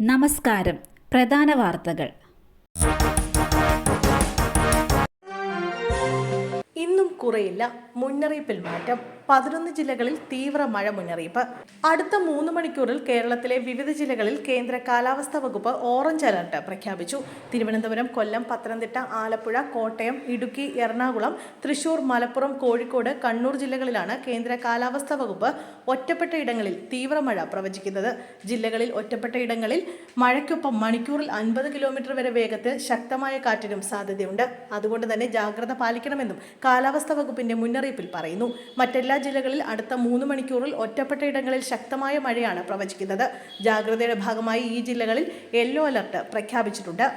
നമസ്കാരം. പ്രധാന വാർത്തകൾ. ഇന്നും കുറയില്ല, മുന്നറിയിപ്പിൽ മാറ്റം. 11 ജില്ലകളിൽ തീവ്ര മഴ മുന്നറിയിപ്പ്. അടുത്ത 3 മണിക്കൂറിൽ കേരളത്തിലെ വിവിധ ജില്ലകളിൽ കേന്ദ്ര കാലാവസ്ഥാ വകുപ്പ് ഓറഞ്ച് അലർട്ട് പ്രഖ്യാപിച്ചു. തിരുവനന്തപുരം, കൊല്ലം, പത്തനംതിട്ട, ആലപ്പുഴ, കോട്ടയം, ഇടുക്കി, എറണാകുളം, തൃശൂർ, മലപ്പുറം, കോഴിക്കോട്, കണ്ണൂർ ജില്ലകളിലാണ് കേന്ദ്ര കാലാവസ്ഥാ വകുപ്പ് ഒറ്റപ്പെട്ട ഇടങ്ങളിൽ തീവ്രമഴ പ്രവചിക്കുന്നത്. ജില്ലകളിൽ ഒറ്റപ്പെട്ട ഇടങ്ങളിൽ മഴയ്ക്കൊപ്പം മണിക്കൂറിൽ 50 കിലോമീറ്റർ വരെ വേഗത്തിൽ ശക്തമായ കാറ്റിനും സാധ്യതയുണ്ട്. അതുകൊണ്ട് തന്നെ ജാഗ്രത പാലിക്കണമെന്നും കാലാവസ്ഥാ വകുപ്പിന്റെ മുന്നറിയിപ്പിൽ പറയുന്നു. മറ്റെല്ലാ ജില്ലകളിൽ അടുത്ത 3 മണിക്കൂറിൽ ഒറ്റപ്പെട്ട ഇടങ്ങളിൽ ശക്തമായ മഴയാണ് പ്രവചിക്കുന്നത്. ജാഗ്രതയുടെ ഭാഗമായി ഈ ജില്ലകളിൽ യെല്ലോ അലർട്ട് പ്രഖ്യാപിച്ചിട്ടുണ്ട്.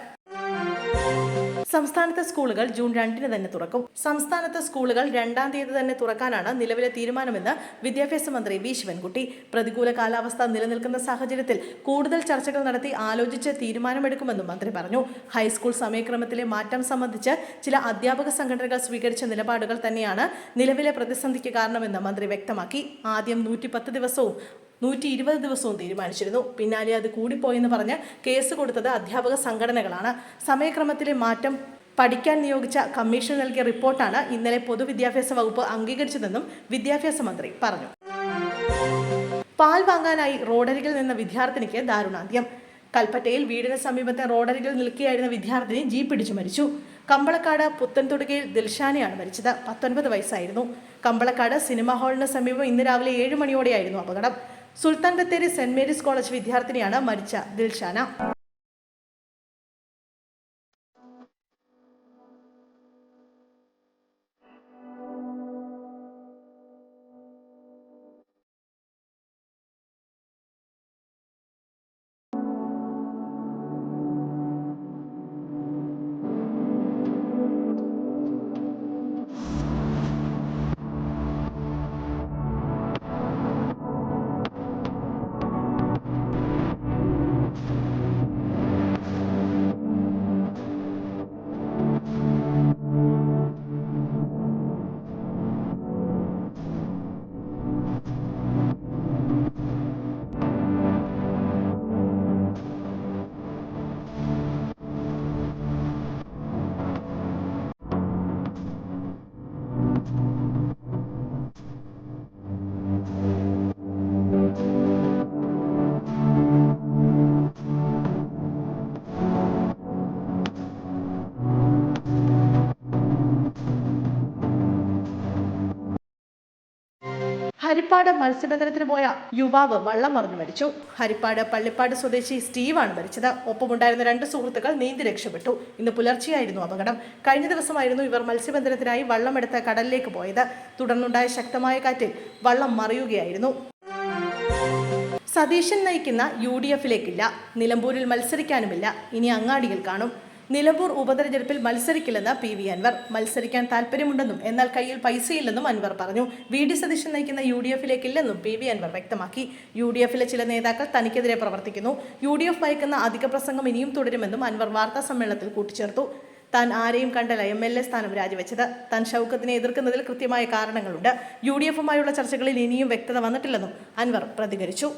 സംസ്ഥാനത്തെ സ്കൂളുകൾ ജൂൺ 2 തന്നെ തുറക്കും. സംസ്ഥാനത്തെ സ്കൂളുകൾ 2-ാം തീയതി തന്നെ തുറക്കാനാണ് നിലവിലെ തീരുമാനമെന്ന് വിദ്യാഭ്യാസ മന്ത്രി വി. ശിവൻകുട്ടി. പ്രതികൂല കാലാവസ്ഥ നിലനിൽക്കുന്ന സാഹചര്യത്തിൽ കൂടുതൽ ചർച്ചകൾ നടത്തി ആലോചിച്ച് തീരുമാനമെടുക്കുമെന്നും മന്ത്രി പറഞ്ഞു. ഹൈസ്കൂൾ സമയക്രമത്തിലെ മാറ്റം സംബന്ധിച്ച് ചില അധ്യാപക സംഘടനകൾ സ്വീകരിച്ച നിലപാടുകൾ തന്നെയാണ് നിലവിലെ പ്രതിസന്ധിക്ക് കാരണമെന്ന് മന്ത്രി വ്യക്തമാക്കി. ആദ്യം 110 ദിവസവും 120 ദിവസവും തീരുമാനിച്ചിരുന്നു. പിന്നാലെ അത് കൂടിപ്പോയെന്ന് പറഞ്ഞ് കേസ് കൊടുത്തത് അധ്യാപക സംഘടനകളാണ്. സമയക്രമത്തിലെ മാറ്റം പഠിക്കാൻ നിയോഗിച്ച കമ്മീഷൻ നൽകിയ റിപ്പോർട്ടാണ് ഇന്നലെ പൊതുവിദ്യാഭ്യാസ വകുപ്പ് അംഗീകരിച്ചതെന്നും വിദ്യാഭ്യാസ മന്ത്രി പറഞ്ഞു. പാൽ വാങ്ങാനായി റോഡരികിൽ നിന്ന വിദ്യാർത്ഥിനിക്ക് ദാരുണാന്ത്യം. കൽപ്പറ്റയിൽ വീടിന് സമീപത്തെ റോഡരികിൽ നിൽക്കുകയായിരുന്ന വിദ്യാർത്ഥിനി ജീപ്പ് ഇടിച്ചു മരിച്ചു. കമ്പളക്കാട് പുത്തൻതൊടുകയിൽ ദിൽഷാനയാണ് മരിച്ചത്. 19 വയസ്സായിരുന്നു. കമ്പളക്കാട് സിനിമാ ഹാളിന് സമീപം ഇന്ന് രാവിലെ 7 മണിയോടെയായിരുന്നു അപകടം. Sultan Bathery saint Mary's college വിദ്യാർത്ഥിനിയാണ് മരിച്ച ദിൽഷാന. ഹരിപ്പാട് മത്സ്യബന്ധനത്തിന് പോയ യുവാവ് വള്ളം മറിഞ്ഞു മരിച്ചു. ഹരിപ്പാട് പള്ളിപ്പാട് സ്വദേശി സ്റ്റീവാണ് മരിച്ചത്. ഒപ്പമുണ്ടായിരുന്ന 2 സുഹൃത്തുക്കൾ നീന്തി രക്ഷപ്പെട്ടു. ഇന്ന് പുലർച്ചെയായിരുന്നു അപകടം. കഴിഞ്ഞ ദിവസമായിരുന്നു ഇവർ മത്സ്യബന്ധനത്തിനായി വള്ളമെടുത്ത് കടലിലേക്ക് പോയത്. തുടർന്നുണ്ടായ ശക്തമായ കാറ്റിൽ വള്ളം മറിയുകയായിരുന്നു. സതീശൻ നയിക്കുന്ന UDF-ലേക്കില്ല. നിലമ്പൂരിൽ മത്സരിക്കാനുമില്ല. ഇനി അങ്ങാടിയിൽ കാണും. നിലമ്പൂർ ഉപതെരഞ്ഞെടുപ്പിൽ മത്സരിക്കില്ലെന്ന് PV അൻവർ. മത്സരിക്കാൻ താല്പര്യമുണ്ടെന്നും എന്നാൽ കയ്യിൽ പൈസയില്ലെന്നും അൻവർ പറഞ്ഞു. VD സതീശൻ നയിക്കുന്ന UDF-ലേക്കില്ലെന്നും PV അൻവർ വ്യക്തമാക്കി. UDF-ലെ ചില നേതാക്കൾ തനിക്കെതിരെ പ്രവർത്തിക്കുന്നു. UDF ഭയക്കുന്ന അധിക പ്രസംഗം ഇനിയും തുടരുമെന്നും അൻവർ വാർത്താ സമ്മേളനത്തിൽ കൂട്ടിച്ചേർത്തു. താൻ ആരെയും കണ്ടല്ല MLA സ്ഥാനം രാജിവെച്ചത്. താൻ ഷൗക്കത്തിനെ എതിർക്കുന്നതിൽ കൃത്യമായ കാരണങ്ങളുണ്ട്. UDF-യുമായുള്ള ചർച്ചകളിൽ ഇനിയും വ്യക്തത വന്നിട്ടില്ലെന്നും അൻവർ പ്രതികരിച്ചു.